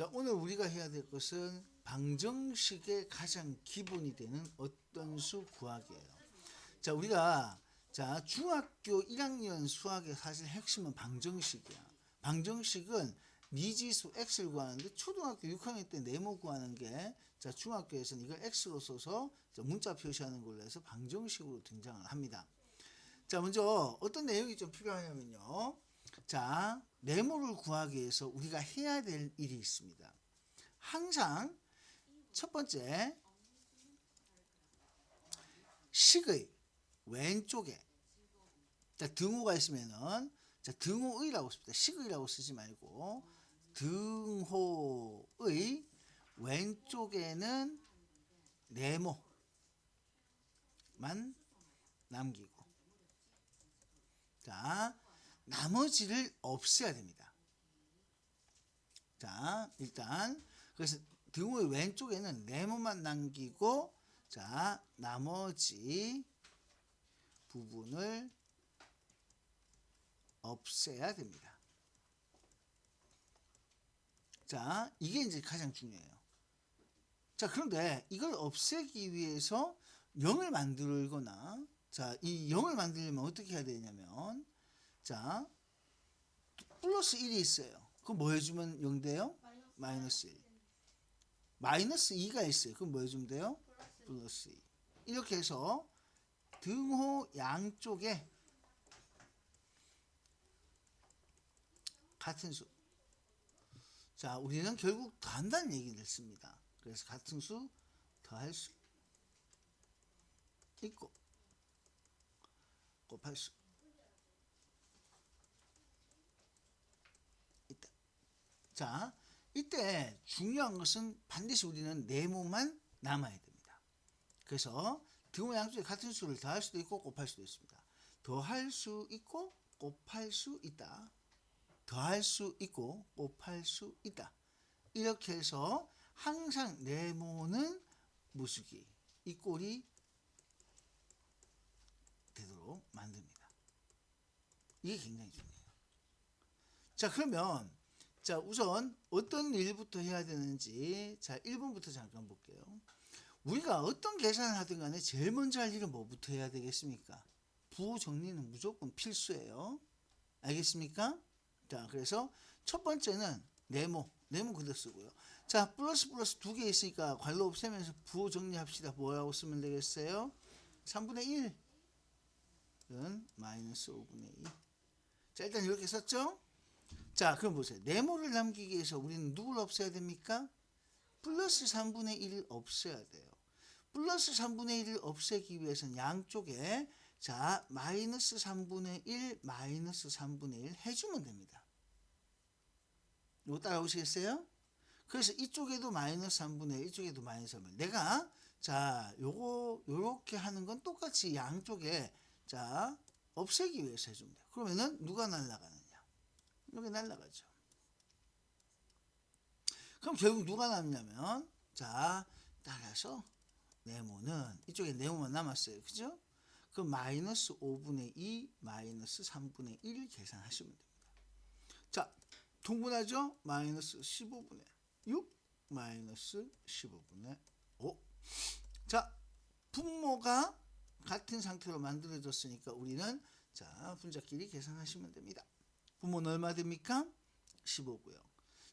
자, 오늘 우리가 해야 될 것은 방정식의 가장 기본이 되는 어떤 수 구하기예요. 자, 우리가 중학교 1학년 수학의 사실 핵심은 방정식이야. 방정식은 미지수 x를 구하는데 초등학교 6학년 때 네모 구하는 게 중학교에서는 이걸 x로 써서 문자 표시하는 걸로 해서 방정식으로 등장을 합니다. 자, 먼저 어떤 내용이 좀 필요하냐면요. 자, 네모를 구하기 위해서 우리가 해야 될 일이 있습니다. 항상 첫 번째 식의 왼쪽에 등호가 있으면은 등호의라고 씁니다. 식의라고 쓰지 말고 등호의 왼쪽에는 네모만 남기고 나머지를 없애야 됩니다. 자, 일단 그래서 등호의 왼쪽에는 네모만 남기고 나머지 부분을 없애야 됩니다. 자, 이게 이제 가장 중요해요. 자, 그런데 이걸 없애기 위해서 0을 만들거나 이 0을 만들려면 어떻게 해야 되냐면 플러스 1이 있어요. 그럼 뭐 해주면 0 돼요? 마이너스 1. 마이너스 2가 있어요. 그럼 뭐 해주면 돼요? 플러스 2. 이렇게 해서 등호 양쪽에 같은 수. 자, 우리는 결국 더한다는 얘기를 씁니다. 그래서 같은 수 더할 수 있고 곱할 수 있다. 자, 이때 중요한 것은 반드시 우리는 네모만 남아야 됩니다. 그래서 등호 양쪽에 같은 수를 더할 수도 있고 곱할 수도 있습니다. 더할 수 있고 곱할 수 있다. 더할 수 있고 곱할 수 있다. 이렇게 해서 항상 네모는 무수기 이 꼴이 되도록 만듭니다. 이게 굉장히 중요해요. 자, 그러면 우선 어떤 일부터 해야 되는지 1번부터 잠깐 볼게요. 우리가 어떤 계산을 하든 간에 제일 먼저 할 일은 뭐부터 해야 되겠습니까? 부호 정리는 무조건 필수예요. 알겠습니까? 자, 그래서 첫 번째는 네모 그대로 쓰고요. 자, 플러스 두 개 있으니까 괄호 없애면서 부호 정리합시다. 뭐라고 쓰면 되겠어요? 3분의 1은 마이너스 5분의 2. 자, 일단 이렇게 썼죠? 자, 그럼 보세요. 네모를 남기기 위해서 우리는 누굴 없애야 됩니까? 플러스 3분의 1을 없애야 돼요. 플러스 3분의 1을 없애기 위해서는 양쪽에 마이너스 3분의 1, 마이너스 3분의 1 해주면 됩니다. 이거 따라오시겠어요? 그래서 이쪽에도 마이너스 3분의 1, 이쪽에도 마이너스 3분의 1. 내가 요렇게 하는 건 똑같이 양쪽에 없애기 위해서 해주면 돼요. 그러면은 누가 날아가느냐? 여기 날아가죠. 그럼 결국 누가 남냐면 따라서 네모는 이쪽에 네모만 남았어요. 그죠? 그럼 마이너스 5분의 2, 마이너스 3분의 1 계산하시면 됩니다. 자, 동분하죠? 마이너스 15분의 6, 마이너스 15분의 5. 자, 분모가 같은 상태로 만들어졌으니까 우리는 분자끼리 계산하시면 됩니다. 분모는 얼마 됩니까? 15고요.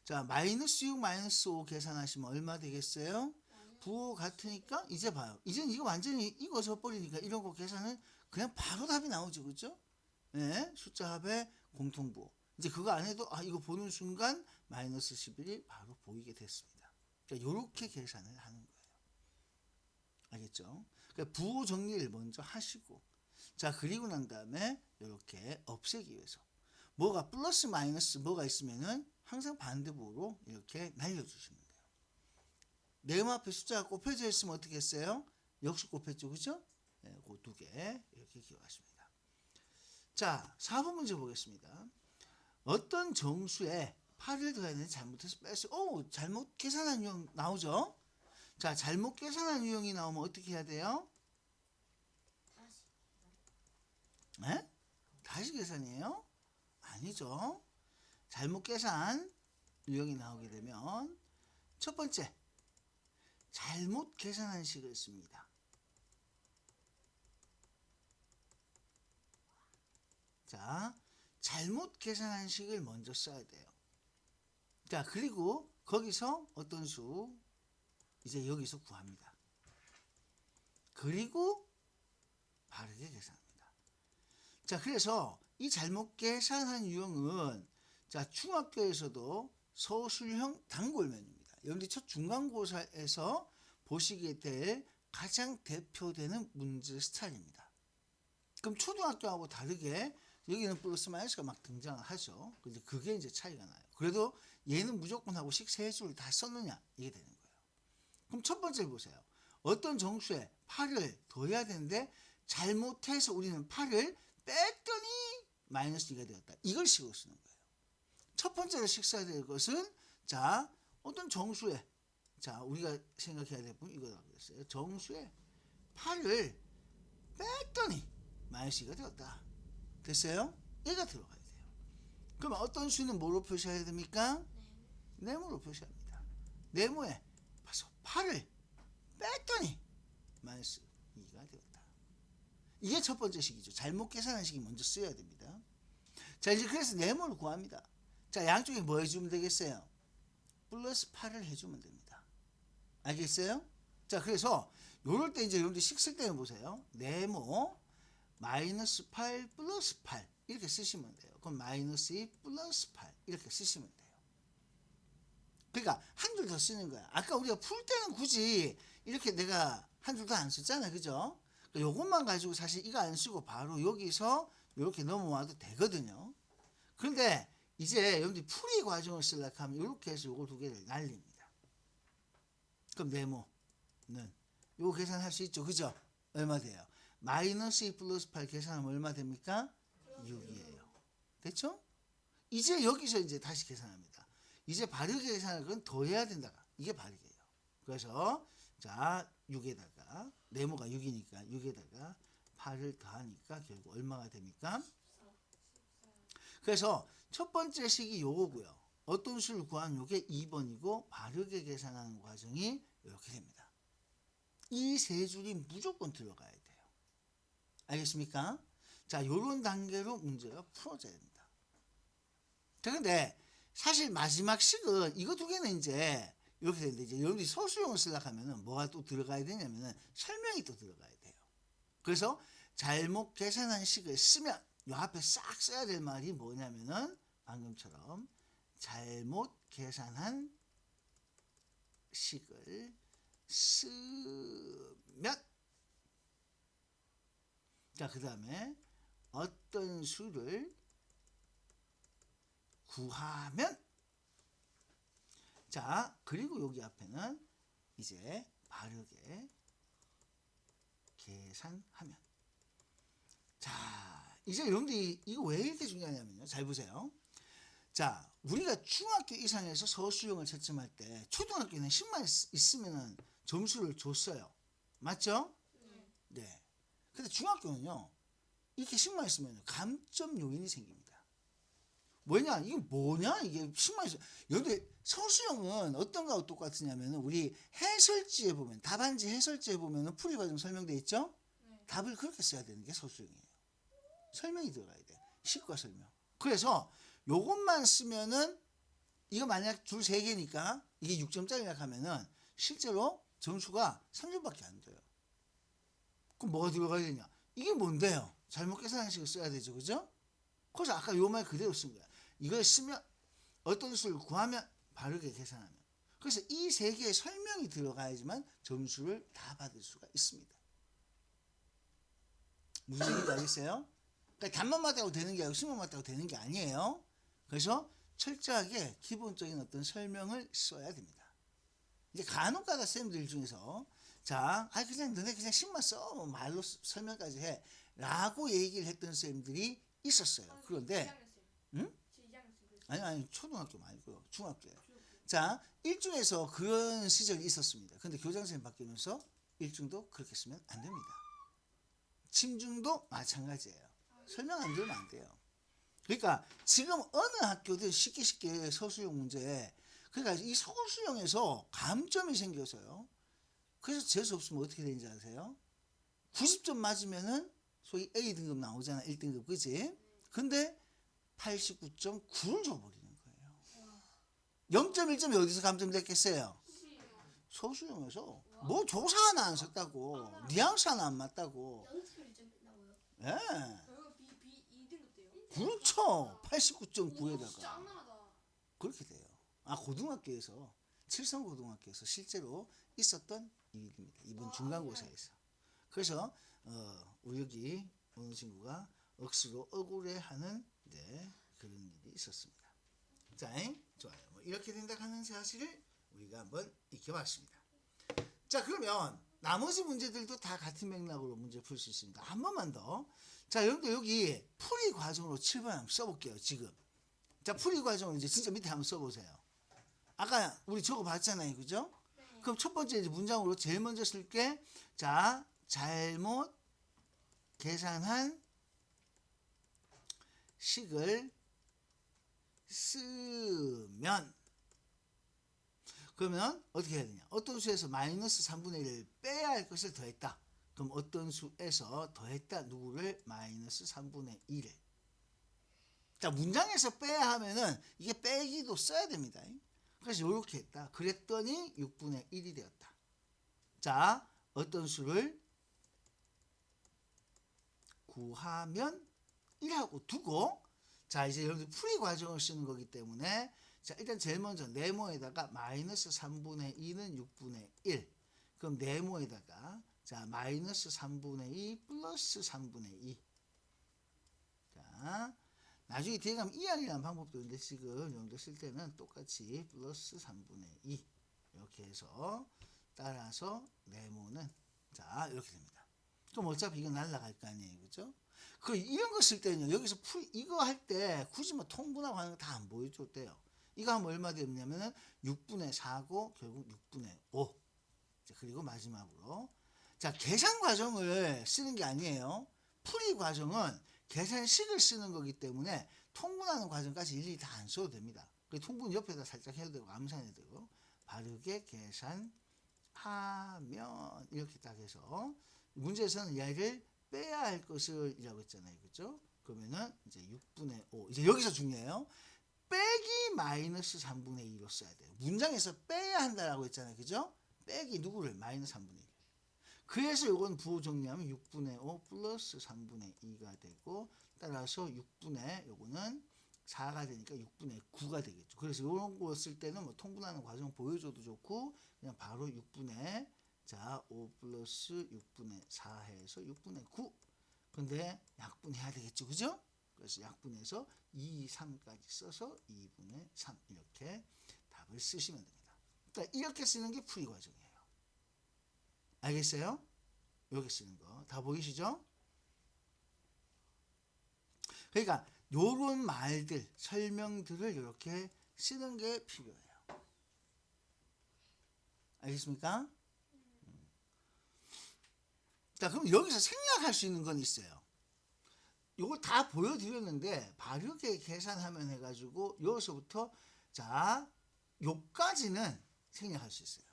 자, 마이너스 6, 마이너스 5 계산하시면 얼마 되겠어요? 부호 같으니까 이제 봐요. 이제는 이거 완전히 익어져 버리니까 이런 거 계산은 그냥 바로 답이 나오죠. 그죠? 네, 숫자 합의 공통부호. 이제 그거 안 해도 이거 보는 순간 마이너스 11이 바로 보이게 됐습니다. 그러니까 이렇게 계산을 하는 거예요. 알겠죠? 그러니까 부호 정리를 먼저 하시고 그리고 난 다음에 이렇게 없애기 위해서 뭐가 플러스 마이너스 뭐가 있으면은 항상 반대부호로 이렇게 날려주시면 돼요. 네모 앞에 숫자가 곱해져 있으면 어떻게 했어요? 역수 곱했죠. 그죠? 네, 그 두 개 이렇게 기억하십니다. 자, 4번 문제 보겠습니다. 어떤 정수에 8을 더해야 되는지 잘못해서 뺐어요. 잘못 계산한 유형 나오죠? 자, 잘못 계산한 유형이 나오면 어떻게 해야 돼요? 다시 계산이에요? 아니죠. 잘못 계산 유형이 나오게 되면 첫 번째, 잘못 계산한 식을 씁니다. 자, 잘못 계산한 식을 먼저 써야 돼요. 자, 그리고 거기서 어떤 수 이제 여기서 구합니다. 그리고 바르게 계산합니다. 자, 그래서 이 잘못 계산한 유형은 자, 중학교에서도 서술형 단골면입니다. 여러분들이 첫 중간고사에서 보시게 될 가장 대표되는 문제 스타일입니다. 그럼 초등학교하고 다르게 여기는 플러스 마이너스가 막 등장을 하죠. 근데 그게 이제 차이가 나요. 그래도 얘는 무조건 하고 식 세 줄 다 썼느냐 이게 되는 거예요. 그럼 첫 번째 보세요. 어떤 정수에 8을 더해야 되는데 잘못해서 우리는 8을 뺐더니 마이너스 2가 되었다. 이걸 식으로 쓰는 거예요. 첫 번째로 식사해야 될 것은 자, 어떤 정수에 자, 우리가 생각해야 될 부분 이거라고 그랬어요. 정수에 8을 뺐더니 마이너스 2가 되었다. 됐어요? 얘가 들어가야 돼요. 그러면 어떤 수는 뭐로 표시해야 됩니까? 네모로 표시합니다. 네모에 봐서 8을 뺐더니 마이너스 2가 되었다. 이게 첫 번째 식이죠. 잘못 계산한 식이 먼저 쓰여야 됩니다. 자, 이제 그래서 네모를 구합니다. 자, 양쪽에 뭐 해주면 되겠어요? 플러스 8을 해주면 됩니다. 알겠어요? 자, 그래서 요럴 때 이제 여러분들 식 쓸 때는 보세요. 네모 마이너스 8 플러스 8 이렇게 쓰시면 돼요. 그럼 마이너스 2 플러스 8 이렇게 쓰시면 돼요. 그러니까 한 줄 더 쓰는 거야. 아까 우리가 풀 때는 굳이 이렇게 내가 한 줄 더 안 썼잖아. 그죠? 그러니까 요것만 가지고 사실 이거 안 쓰고 바로 여기서 이렇게 넘어와도 되거든요. 그런데 이제 여러분들이 풀이 과정을 쓰려고 하면 이렇게 해서 요거 두 개를 날립니다. 그럼 네모는 요거 계산할 수 있죠. 그죠? 얼마 돼요? 마이너스 2 플러스 8 계산하면 얼마 됩니까? 6이에요. 됐죠? 이제 여기서 이제 다시 계산합니다. 이제 바르게 계산할 건 더해야 된다. 이게 바르게예요. 그래서 자 6에다가 네모가 6이니까 6에다가 8을 더하니까 결국 얼마가 됩니까? 그래서 첫 번째 식이 요거고요. 어떤 수를 구한 요게 2번이고 바르게 계산하는 과정이 이렇게 됩니다. 이 세 줄이 무조건 들어가야 돼요. 알겠습니까? 자, 요런 단계로 문제가 풀어져야 됩니다. 자, 근데 사실 마지막 식은 이거 두 개는 이제 이렇게 되는데 이제 여러분들이 서술형을 쓰려고 하면은 뭐가 또 들어가야 되냐면은 설명이 또 들어가야 돼요. 그래서 잘못 계산한 식을 쓰면 요 앞에 싹 써야 될 말이 뭐냐면은 방금처럼 잘못 계산한 식을 쓰면 자, 그 다음에 어떤 수를 구하면 자, 그리고 여기 앞에는 이제 바르게 계산하면 자, 이제 여러분들이 이거 왜 이렇게 중요하냐면요. 잘 보세요. 자, 우리가 중학교 이상에서 서술형을 채점할 때 초등학교는 10만 있으면 점수를 줬어요. 맞죠? 네. 근데 중학교는요. 이렇게 10만 있으면 감점 요인이 생깁니다. 뭐냐? 이게 뭐냐? 이게 10만 있어. 여기 서술형은 어떤 거하고 똑같으냐면 우리 해설지에 보면 답안지 해설지에 보면 풀이 과정 설명돼 있죠? 답을 그렇게 써야 되는 게 서술형이에요. 설명이 들어가야 돼. 식과 설명. 그래서 요것만 쓰면은 이거 만약 줄 3개니까 이게 6점짜리라 하면은 실제로 점수가 3점밖에 안 돼요. 그럼 뭐가 들어가야 되냐? 이게 뭔데요? 잘못 계산한 식을 써야 되죠. 그죠? 그래서 아까 요 말 그대로 쓴 거야. 이걸 쓰면 어떤 수를 구하면 바르게 계산하면. 그래서 이 3개의 설명이 들어가야지만 점수를 다 받을 수가 있습니다. 무슨 얘기인지 알겠어요? 그러니까 답만 맞다고 되는 게 아니고 수만 맞다고 되는 게 아니에요. 그래서 철저하게 기본적인 어떤 설명을 써야 됩니다. 이제 간혹가다 쌤들 중에서 자, 그냥 너네 그냥 식만 써 말로 설명까지 해 라고 얘기를 했던 쌤들이 있었어요. 그런데 응? 아니 초등학교 말고요. 중학교에. 자, 1중에서 그런 시절이 있었습니다. 근데 교장선생님 바뀌면서 1중도 그렇게 쓰면 안 됩니다. 침중도 마찬가지예요. 설명 안 들으면 안 돼요. 그러니까 지금 어느 학교든 쉽게 서술형 문제, 그러니까 이 서술형에서 감점이 생겨서요. 그래서 재수 없으면 어떻게 되는지 아세요? 90점 맞으면은 소위 A등급 나오잖아. 1등급, 그지? 근데 89.9를 줘버리는 거예요. 0.1점이 어디서 감점됐겠어요? 서술형에서. 뭐 조사 하나 안 썼다고, 뉘앙스 하나 안 맞다고. 0.1점 뺀다고요? 예. 결국 B 2등급 돼요? 그렇죠. 진짜 89.9에다가 악랄하다. 그렇게 그렇게 돼요. 아, 고등학교에서, 칠성고등학교에서 실제로 있었던 일입니다. 이번 중간고사에서. 그래서 우리 여기 어느 친구가 억수로 억울해하는 그런 일이 있었습니다. 자, 좋아요. 뭐 이렇게 된다 하는 사실을 우리가 한번 익혀봤습니다. 자, 그러면 나머지 문제들도 다 같은 맥락으로 문제 풀 수 있습니다. 한 번만 더. 자, 여러분들 여기 풀이 과정으로 7번 한번 써볼게요. 지금. 자, 풀이 과정을 이제 진짜 밑에 한번 써보세요. 아까 우리 적어 봤잖아요. 그죠? 네. 그럼 첫 번째 이제 문장으로 제일 먼저 쓸게. 자, 잘못 계산한 식을 쓰면, 그러면 어떻게 해야 되냐? 어떤 수에서 마이너스 3분의 1을 빼야 할 것을 더했다. 그럼 어떤 수에서 더했다. 누구를? 마이너스 3분의 1을. 자, 문장에서 빼야 하면은 이게 빼기도 써야 됩니다. 그래서 이렇게 했다. 그랬더니 6분의 1이 되었다. 자, 어떤 수를 구하면 1하고 두고, 자, 이제 여러분들 풀이 과정을 쓰는 거기 때문에, 자, 일단 제일 먼저 네모에다가 마이너스 3분의 2는 6분의 1. 그럼 네모에다가, 자, 마이너스 3분의 2 플러스 3분의 2. 자, 나중에 뒤에 가면 이항이라는 방법도 있는데 지금 여러분들 쓸 때는 똑같이 플러스 3분의 2 이렇게 해서 따라서 네모는, 자, 이렇게 됩니다. 그럼 어차피 이거 날라갈 거 아니에요. 그죠? 그 이런 거 쓸 때는요. 여기서 이거 할 때 굳이 뭐 통분하고 하는 거 다 안 보여줘도 돼요. 이거 하면 얼마 되냐면은 6분의 4고 결국 6분의 5. 자, 그리고 마지막으로, 자, 계산 과정을 쓰는 게 아니에요. 풀이 과정은 계산식을 쓰는 거기 때문에 통분하는 과정까지 일일이 다 안 써도 됩니다. 그 통분 옆에다 살짝 해도 되고 암산해도 되고, 바르게 계산하면 이렇게 딱 해서 문제에서는 얘를 빼야 할 것을 이라고 했잖아요. 그죠? 그러면은 이제 6분의 5. 이제 여기서 중요해요. 빼기 마이너스 3분의 2로 써야 돼요. 문장에서 빼야 한다라고 했잖아요. 그죠? 빼기 누구를? 마이너스 3분의 1. 그래서 이건 부호 정리하면 6분의 5 플러스 3분의 2가 되고, 따라서 6분의 요거는 4가 되니까 6분의 9가 되겠죠. 그래서 이런 거 쓸 때는 뭐 통분하는 과정 보여줘도 좋고, 그냥 바로 6분의, 자, 5 플러스 6분의 4 해서 6분의 9. 근데 약분해야 되겠죠. 그죠? 그래서 약분해서 2, 3까지 써서 2분의 3 이렇게 답을 쓰시면 됩니다. 그러니까 이렇게 쓰는 게 풀이 과정이에요. 알겠어요? 여기 쓰는 거 다 보이시죠? 그러니까 요런 말들, 설명들을 이렇게 쓰는 게 필요해요. 알겠습니까? 자, 그럼 여기서 생략할 수 있는 건 있어요. 요거 다 보여드렸는데 바르게 계산하면 해가지고 여기서부터, 자, 요까지는 생략할 수 있어요.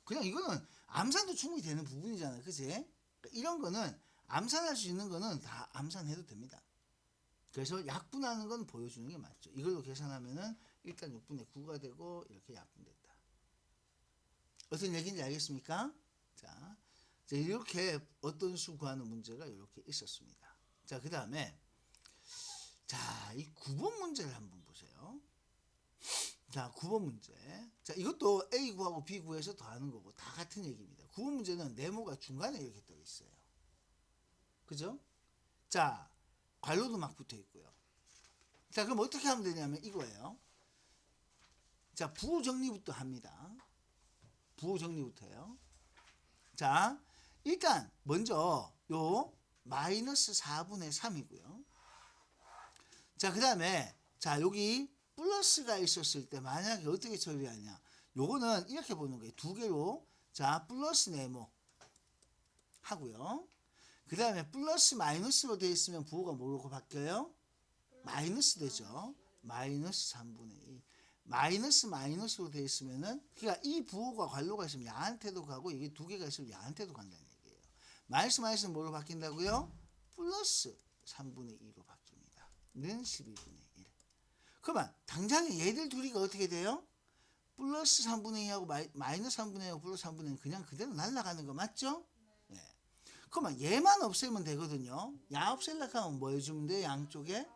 그냥 이거는 암산도 충분히 되는 부분이잖아요. 그치? 그러니까 이런 거는 암산할 수 있는 거는 다 암산해도 됩니다. 그래서 약분하는 건 보여주는 게 맞죠. 이걸로 계산하면은 일단 6분의 9가 되고 이렇게 약분됐다. 어떤 얘기인지 알겠습니까? 자, 이렇게 어떤 수 구하는 문제가 이렇게 있었습니다. 자, 그 다음에, 자, 이 9번 문제를 한번 보세요. 자, 9번 문제. 자, 이것도 A 구하고 B 구해서 더하는 거고 다 같은 얘기입니다. 9번 문제는 네모가 중간에 이렇게 떠 있어요. 그죠? 자, 괄호도 막 붙어 있고요. 자, 그럼 어떻게 하면 되냐면 이거예요. 자, 부호 정리부터 합니다. 부호 정리부터요. 자, 일단 먼저 요 마이너스 4분의 3이고요. 자, 그 다음에, 자, 여기 플러스가 있었을 때 만약에 어떻게 처리하냐. 요거는 이렇게 보는 거예요. 두 개로, 자, 플러스 네모 하고요. 그 다음에 플러스 마이너스로 되어 있으면 부호가 뭐로 바뀌어요? 마이너스 되죠. 마이너스 3분의 2. 마이너스 마이너스로 되어 있으면은 그러니까 이 부호가 관로가 있으면 야한테도 가고 이게 두 개가 있으면 야한테도 간다는 얘기예요. 마이너스 마이너스는 뭐로 바뀐다고요? 플러스 3분의 2로 바뀝니다. 는 12분의 1. 그러면 당장에 얘들 둘이가 어떻게 돼요? 플러스 3분의 2하고 마이너스 3분의 2하고 플러스 3분의 2는 그냥 그대로 날아가는 거 맞죠? 네. 그러면 얘만 없애면 되거든요. 야 없앨려고 하면 뭐 해주면 돼요? 양쪽에?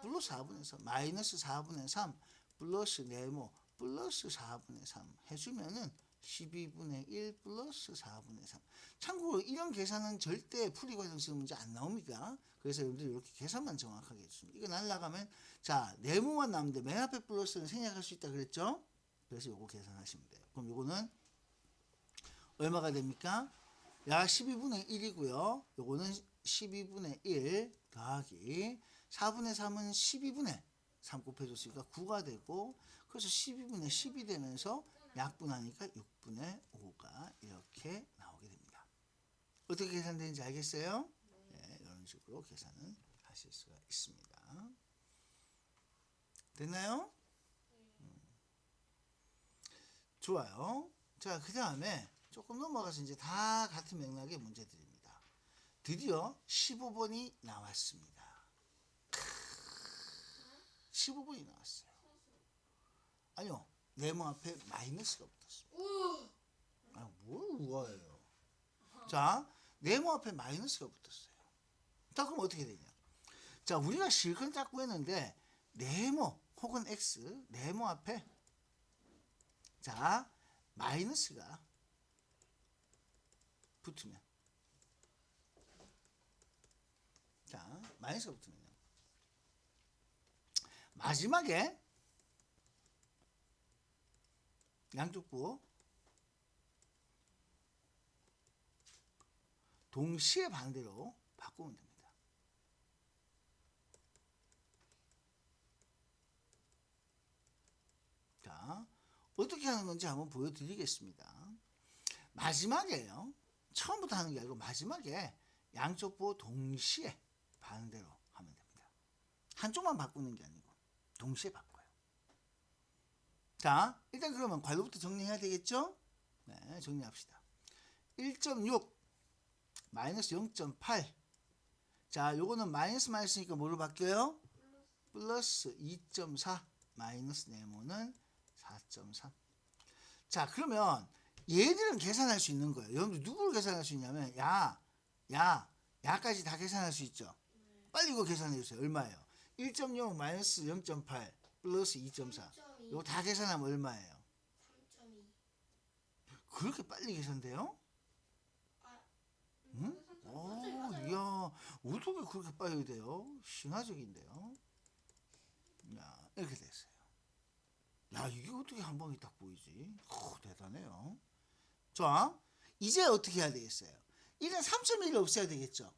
플러스 4분의 3, 마이너스 4분의 3, 플러스 네모, 플러스 4분의 3 해주면은 12분의 1 플러스 4분의 3. 참고로 이런 계산은 절대 풀이 과정 시험 문제 안 나옵니다. 그래서 여러분들 이렇게 계산만 정확하게 해주십니다. 이거 날라가면 자 네모만 남는데 맨 앞에 플러스는 생략할 수 있다 그랬죠? 그래서 요거 계산하시면 돼요. 그럼 요거는 얼마가 됩니까? 약 12분의 1이고요. 요거는 12분의 1 더하기 4분의 3은 12분의 3 곱해줬으니까 9가 되고 그래서 12분의 10이 되면서 약분하니까 6분의 5가 이렇게 나오게 됩니다. 어떻게 계산되는지 알겠어요? 네, 이런 식으로 계산을 하실 수가 있습니다. 됐나요? 좋아요. 자, 그 다음에 조금 넘어가서 이제 다 같은 맥락의 문제들입니다. 드디어 15번이 나왔습니다. 15번이 나왔어요. 아니요, 네모 앞에 마이너스가 붙었습니다. 아, 뭘 우아해요. 자, 네모 앞에 마이너스가 붙었어요. 자, 그럼 어떻게 되냐? 자, 우리가 실컷 딱 구했는데 네모 혹은 x, 네모 앞에 자, 마이너스가 붙으면 자, 마이너스가 붙으면요. 마지막에 양쪽 부호 동시에 반대로 바꾸면 됩니다. 자, 어떻게 하는 건지 한번 보여드리겠습니다. 마지막에요. 처음부터 하는 게 아니고 마지막에 양쪽 부호 동시에 반대로 하면 됩니다. 한쪽만 바꾸는 게 아니고 동시에 바꿔요. 자, 일단 그러면 괄호부터 정리해야 되겠죠? 네, 정리합시다. 1.6 마이너스 0.8. 자, 요거는 마이너스 마이너스니까 뭐로 바뀌어요? 플러스 2.4 마이너스 네모는 4.3. 자, 그러면 얘들은 계산할 수 있는 거예요. 여러분들 누구를 계산할 수 있냐면 야까지 다 계산할 수 있죠. 빨리 이거 계산해 주세요. 얼마예요? 1.0 마이너스 0.8 플러스 2.4. 이거 다 계산하면 얼마예요? 3.2. 그렇게 빨리 계산돼요? 응? 오, 이야, 어떻게 그렇게 빨리 돼요? 신화적인데요. 야, 이렇게 됐어요. 야, 이게 어떻게 한 방에 딱 보이지? 대단해요. 자, 이제 어떻게 해야 되겠어요? 이는 3.1을 없애야 되겠죠.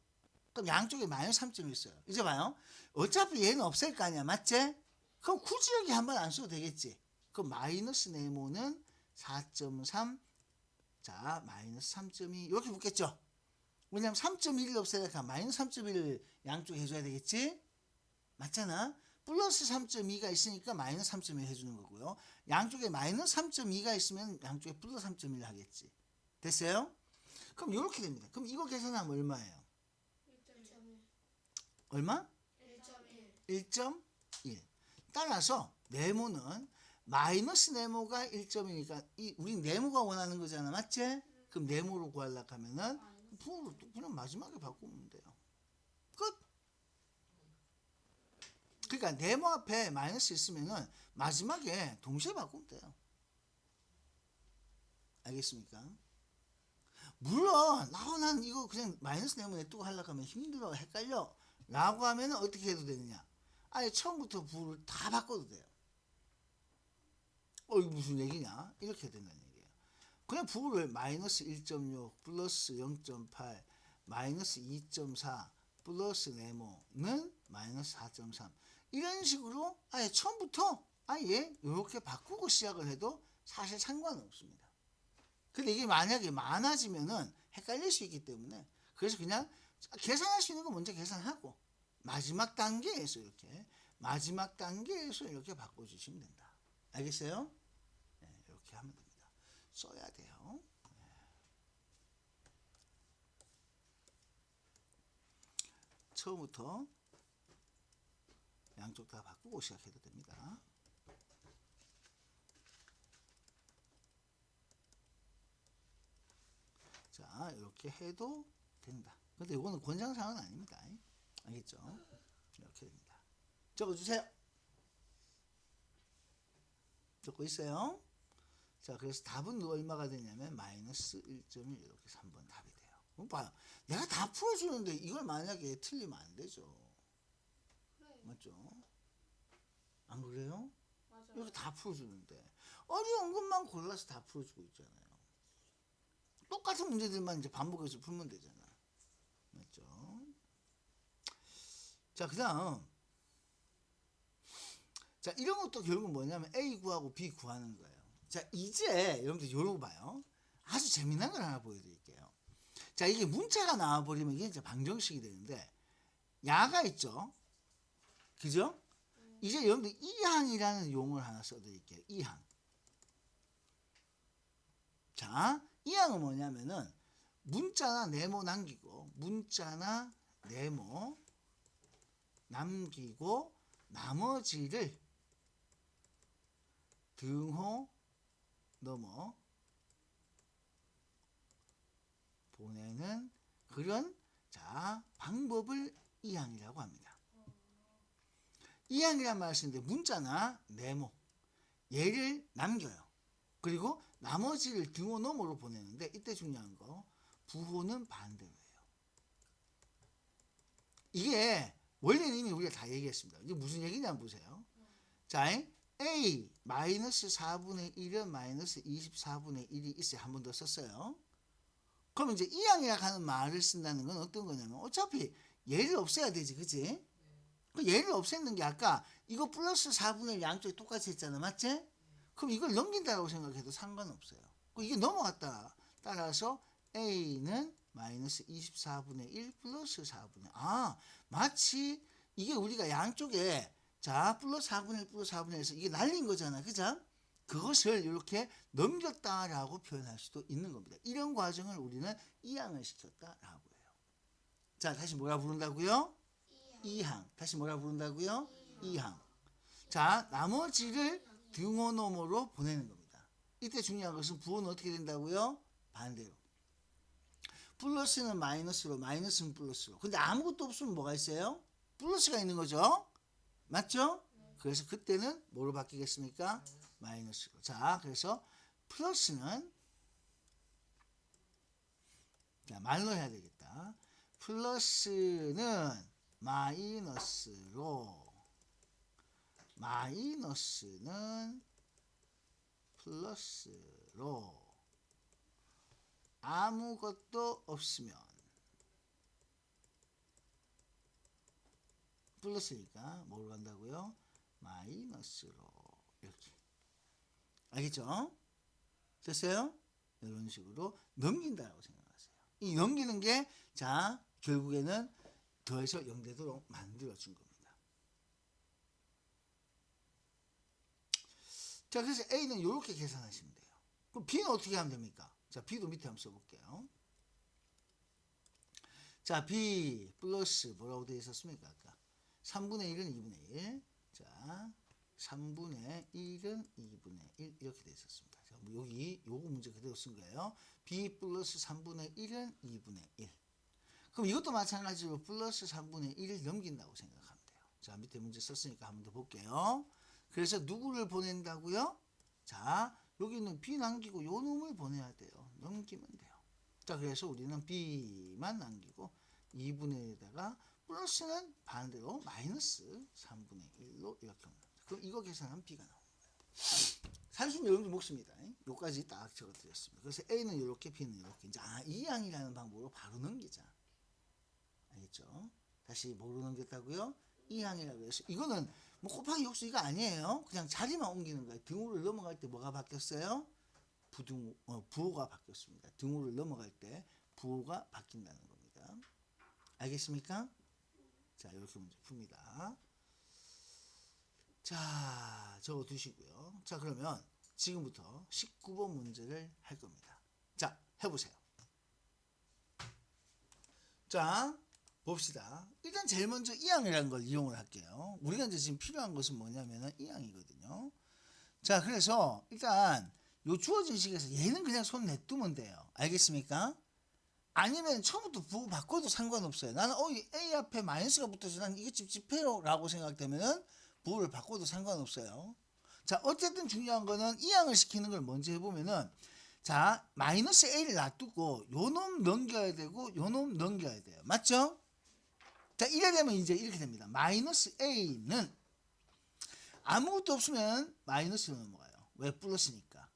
그럼 양쪽에 마이너스 3.1 있어요. 이제 봐요. 어차피 얘는 없앨 거 아니야, 맞지? 그럼 굳이 여기 한번 안 써도 되겠지. 그럼 마이너스 네모는 4.3, 자, 마이너스 3.2 이렇게 붙겠죠. 왜냐면 3.1을 없애니까 마이너스 3.1을 양쪽에 해줘야 되겠지. 맞잖아. 플러스 3.2가 있으니까 마이너스 3.1 해주는 거고요. 양쪽에 마이너스 3.2가 있으면 양쪽에 플러스 3.1 하겠지. 됐어요? 그럼 이렇게 됩니다. 그럼 이거 계산하면 얼마예요? 1.1. 얼마? 1.1. 1.1. 따라서 네모는 마이너스 네모가 1.1이니까 우리 네모가 원하는 거잖아, 맞지? 그럼 네모로 구하려고 하면은 부호로 그냥 마지막에 바꾸면 돼요. 끝. 그러니까 네모 앞에 마이너스 있으면은 마지막에 동시에 바꾸면 돼요. 알겠습니까? 물론 난 이거 그냥 마이너스 네모 냅두고 하려고 하면 힘들어, 헷갈려 라고 하면 어떻게 해도 되느냐, 아예 처음부터 부호를 다 바꿔도 돼요. 이거 무슨 얘기냐, 이렇게 된다는 얘기예요. 그냥 부호를 마이너스 1.6 플러스 0.8 마이너스 2.4 플러스 네모는 마이너스 4.3 이런 식으로 아예 처음부터 아예 이렇게 바꾸고 시작을 해도 사실 상관은 없습니다. 근데 이게 만약에 많아지면은 헷갈릴 수 있기 때문에 그래서 그냥 계산할 수 있는 거 먼저 계산하고 마지막 단계에서 이렇게 마지막 단계에서 이렇게 바꿔주시면 된다. 알겠어요? 네, 이렇게 하면 됩니다. 써야 돼요. 처음부터 양쪽 다 바꾸고 시작해도 됩니다. 자, 이렇게 해도 된다. 근데 이거는 권장사항은 아닙니다. 알겠죠? 이렇게 됩니다. 적어주세요. 적고 있어요. 자, 그래서 답은 얼마가 되냐면 마이너스 1.1 이렇게 3번 답이 돼요. 그럼 봐요. 내가 다 풀어주는데 이걸 만약에 틀리면 안 되죠. 그래. 맞죠? 안 그래요? 맞아요. 이렇게 다 풀어주는데 어려운 것만 골라서 다 풀어주고 있잖아요. 똑같은 문제들만 이제 반복해서 풀면 되잖아. 맞죠? 자, 그 다음. 자, 이런 것도 결국은 뭐냐면 A 구하고 B 구하는 거예요. 자, 이제 여러분들 이런 거 봐요. 아주 재미난 걸 하나 보여드릴게요. 자, 이게 문자가 나와버리면 이게 이제 방정식이 되는데 야가 있죠? 그죠? 이제 여러분들 이항이라는 용어를 하나 써드릴게요. 이항. 자, 이항은 뭐냐면은 문자나 네모 남기고 문자나 네모 남기고 나머지를 등호 넘어 보내는 그런 자 방법을 이항이라고 합니다. 이항이란 말을 쓰는데 문자나 네모 얘를 남겨요. 그리고 나머지를 등호 너머로 보내는데 이때 중요한 거 부호는 반대로 해요. 이게 원래는 이미 우리가 다 얘기했습니다. 이게 무슨 얘기냐면 보세요. 자, A 마이너스 4분의 1은 마이너스 24분의 1이 있어요. 한 번 더 썼어요. 그럼 이제 이항이라 하는 말을 쓴다는 건 어떤 거냐면 어차피 얘를 없애야 되지, 그치? 그 얘를 없애는 게 아까 이거 플러스 4분의 1 양쪽이 똑같이 했잖아, 맞지? 그럼 이걸 넘긴다고 생각해도 상관없어요. 이게 넘어갔다. 따라서 A는 마이너스 24분의 1 플러스 4분의 1. 아, 마치 이게 우리가 양쪽에 자 플러스 4분의 1 플러스 4분의 1에서 이게 날린 거잖아, 그죠? 그것을 이렇게 넘겼다라고 표현할 수도 있는 겁니다. 이런 과정을 우리는 이항을 시켰다라고 해요. 자, 다시 뭐라 부른다고요? 이항. 다시 뭐라 부른다고요? 이항. 자, 나머지를 등호 너머로 보내는 겁니다. 이때 중요한 것은 부호는 어떻게 된다고요? 반대로. 플러스는 마이너스로, 마이너스는 플러스로. 근데 아무것도 없으면 뭐가 있어요? 플러스가 있는 거죠? 맞죠? 그래서 그때는 뭐로 바뀌겠습니까? 마이너스로. 자, 그래서 플러스는 자, 말로 해야 되겠다. 플러스는 마이너스로 마이너스는 플러스로 아무것도 없으면 플러스니까 뭐로 간다고요? 마이너스로 이렇게. 알겠죠? 됐어요? 이런 식으로 넘긴다라고 생각하세요. 이 넘기는 게 자 결국에는 더해서 0되도록 만들어준 겁니다. 자, 그래서 A는 이렇게 계산하시면 돼요. 그럼 B는 어떻게 하면 됩니까? 자, B도 밑에 한번 써볼게요. 자, B 플러스 뭐라고 되어 있었습니까? 아까 3분의 1은 2분의 1. 자, 3분의 1은 2분의 1 이렇게 되어 있었습니다. 자, 뭐 여기 요거 문제 그대로 쓴 거예요. B 플러스 3분의 1은 2분의 1. 그럼 이것도 마찬가지로 플러스 3분의 1을 넘긴다고 생각하면 돼요. 자, 밑에 문제 썼으니까 한 번 더 볼게요. 그래서 누구를 보낸다고요? 자, 여기는 B 남기고 요 놈을 보내야 돼요. 넘기면 돼요. 자, 그래서 우리는 B만 남기고 2분의 1에다가 플러스는 반대로 마이너스 3분의 1로 이렇게 옵니다. 그럼 이거 계산하면 B가 나오는 거예요. 단순히 여러분들 몫입니다. 요까지 딱 적어드렸습니다. 그래서 A는 이렇게, B는 이렇게. 이제 이항이라는 방법으로 바로 넘기자. 알겠죠? 다시 뭐로 넘겼다고요? 이항이라고 해서 이거는 뭐 곱하기 역수 이거 아니에요. 그냥 자리만 옮기는 거예요. 등호를 넘어갈 때 뭐가 바뀌었어요? 부호가 바뀌었습니다. 등호를 넘어갈 때 부호가 바뀐다는 겁니다. 알겠습니까? 자, 이렇게 문제 풉니다. 자, 적어 두시고요. 자, 그러면 지금부터 19번 문제를 할 겁니다. 자, 해보세요. 자, 봅시다. 일단 제일 먼저 이항이라는 걸 이용을 할게요. 우리가 이제 지금 필요한 것은 뭐냐면은 이항이거든요. 자, 그래서 일단 요 주어진 식에서 얘는 그냥 손 내두면 돼요. 알겠습니까? 아니면 처음부터 부호 바꿔도 상관없어요. 나는 이 A 앞에 마이너스가 붙어서 난 이게 찝찝해요 라고 생각되면은 부호를 바꿔도 상관없어요. 자, 어쨌든 중요한 거는 이항을 시키는 걸 먼저 해보면은 자, 마이너스 A를 놔두고 요 놈 넘겨야 되고 요 놈 넘겨야 돼요. 맞죠? 자, 이래 되면 이제 이렇게 됩니다. 마이너스 A는 아무것도 없으면 마이너스로 넘어가요. 왜? 플러스니까.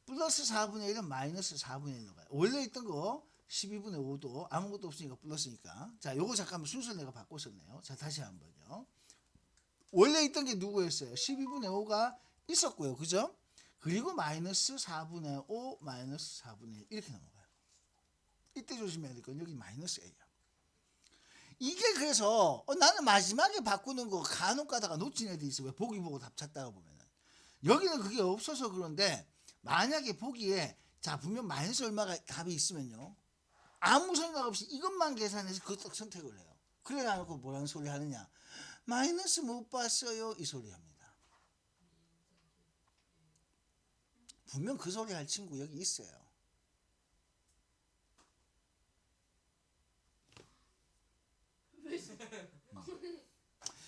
플러스 4분의 1은 마이너스 4분의 1로 가요. 원래 있던 거 12분의 5도 아무것도 없으니까 플러스니까. 자, 요거 잠깐만 순서 내가 바꿨었네요. 자, 다시 한번요. 원래 있던 게 누구였어요? 12분의 5가 있었고요. 그죠? 그리고 마이너스 4분의 5 마이너스 4분의 1 이렇게 넘어가요. 이때 조심해야 될 건 여기 마이너스 A야. 이게 그래서 나는 마지막에 바꾸는 거 간혹 가다가 놓친 애들이 있어. 왜? 보기 보고 답 찾다가 보면은. 여기는 그게 없어서 그런데 만약에 보기에 자 분명 마이너스 얼마가 답이 있으면요. 아무 생각 없이 이것만 계산해서 그것 선택을 해요. 그래 놔놓고 뭐라는 소리 하느냐. 마이너스 못 봤어요. 이 소리 합니다. 분명 그 소리 할 친구 여기 있어요.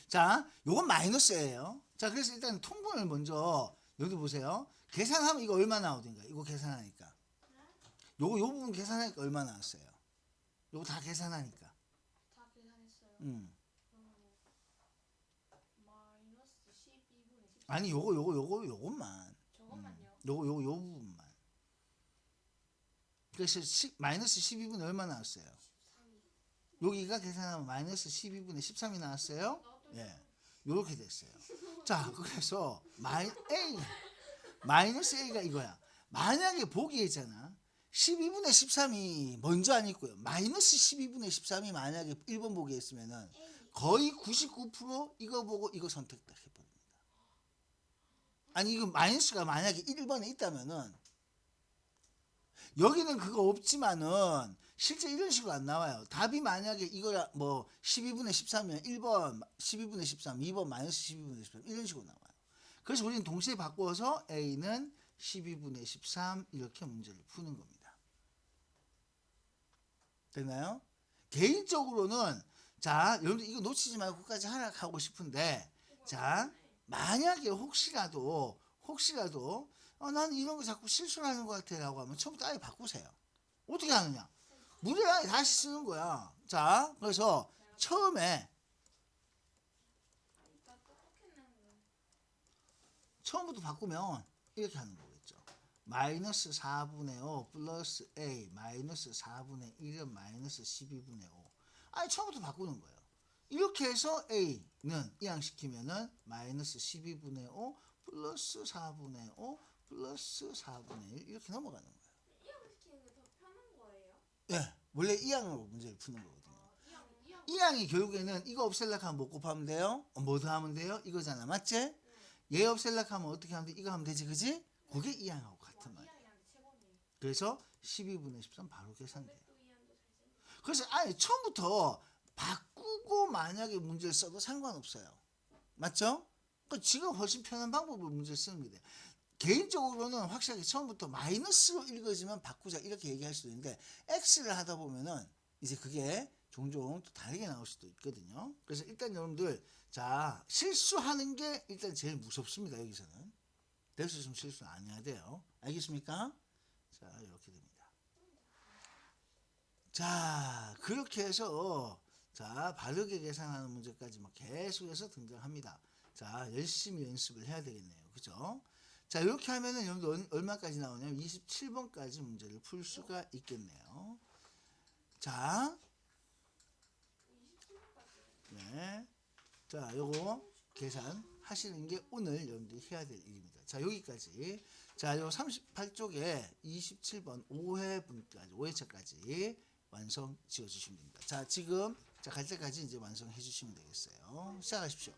자, 요건 마이너스예요. 자, 그래서 일단 통분을 먼저 여기 보세요. 계산하면 이거 얼마 나오든가. 이거 계산하니까. 요거 요 부분 계산하니까 얼마 나왔어요? 요거 다 계산하니까. 다 계산했어요. 마이너스 12분의 14. 아니 요것만. 저것만요. 요 부분만. 그래서 마이너스 12분의 얼마 나왔어요? 13이. 여기가 계산하면 마이너스 12분의 13이 나왔어요? 예. 요렇게 됐어요. 자, 그래서 마이너스 A가 이거야. 만약에 보기에 있잖아. 12분의 13이 먼저 안 있고요. 마이너스 12분의 13이 만약에 1번 보기에 있으면은 거의 99% 이거 보고 이거 선택 딱 해버립니다. 아니 이거 마이너스가 만약에 1번에 있다면은 여기는 그거 없지만은 실제 이런 식으로 안 나와요. 답이 만약에 이거라 뭐 12분의 13이면 1번 12분의 13, 2번 마이너스 12분의 13 이런 식으로 나와요. 그래서 우리는 동시에 바꿔서 A는 12분의 13 이렇게 문제를 푸는 겁니다. 됐나요? 개인적으로는 자 여러분들 이거 놓치지 말고 끝까지 하락하고 싶은데 자 만약에 혹시라도 나는 이런 거 자꾸 실수를 하는 것 같아 라고 하면 처음부터 아예 바꾸세요. 어떻게 하느냐? 문제를 아예 다시 쓰는 거야. 자 그래서 처음에 처음부터 바꾸면 이렇게 하는 거겠죠. 마이너스 4분의 5 플러스 A 마이너스 4분의 1은 마이너스 12분의 5. 아니 처음부터 바꾸는 거예요. 이렇게 해서 A는 이항시키면은 마이너스 12분의 5 플러스 4분의 5 플러스 4분의 1 이렇게 넘어가는 거예요. 이항시키는 게 더 편한 거예요? 예, 원래 이항으로 문제를 푸는 거거든요. 이항. 이항이 결국에는 이거 없앨려고 하면 못 곱하면 돼요. 뭐 더 하면 돼요? 이거잖아, 맞지? 얘 없앨려고 하면 어떻게 하면 돼? 이거 하면 되지, 그지? 그게 이항하고 같은 말이에요. 이항이랑 최고네. 그래서 12분의 13 바로 계산돼요. 또 이항도 잘 쓰네. 그래서 아예 처음부터 바꾸고 만약에 문제를 써도 상관없어요. 맞죠? 그러니까 지금 훨씬 편한 방법으로 문제를 쓰는 게 돼요. 개인적으로는 확실하게 처음부터 마이너스로 읽어지면 바꾸자 이렇게 얘기할 수도 있는데 X를 하다 보면은 이제 그게 종종 또 다르게 나올 수도 있거든요. 그래서 일단 여러분들 자 실수하는 게 일단 제일 무섭습니다. 여기서는 될 수 있으면 실수 안 해야 돼요. 알겠습니까? 자 이렇게 됩니다. 자 그렇게 해서 자 바르게 계산하는 문제까지 막 계속해서 등장합니다. 자 열심히 연습을 해야 되겠네요. 그죠? 자 이렇게 하면은 여러분 얼마까지 나오냐면 27번까지 문제를 풀 수가 있겠네요. 자, 네, 자 요거 계산하시는 게 오늘 여러분들이 해야 될 일입니다. 자 여기까지 자 요 38쪽에 27번 5회차까지 완성 지어주시면 됩니다. 자 지금 자 갈 때까지 이제 완성해 주시면 되겠어요. 시작하십시오.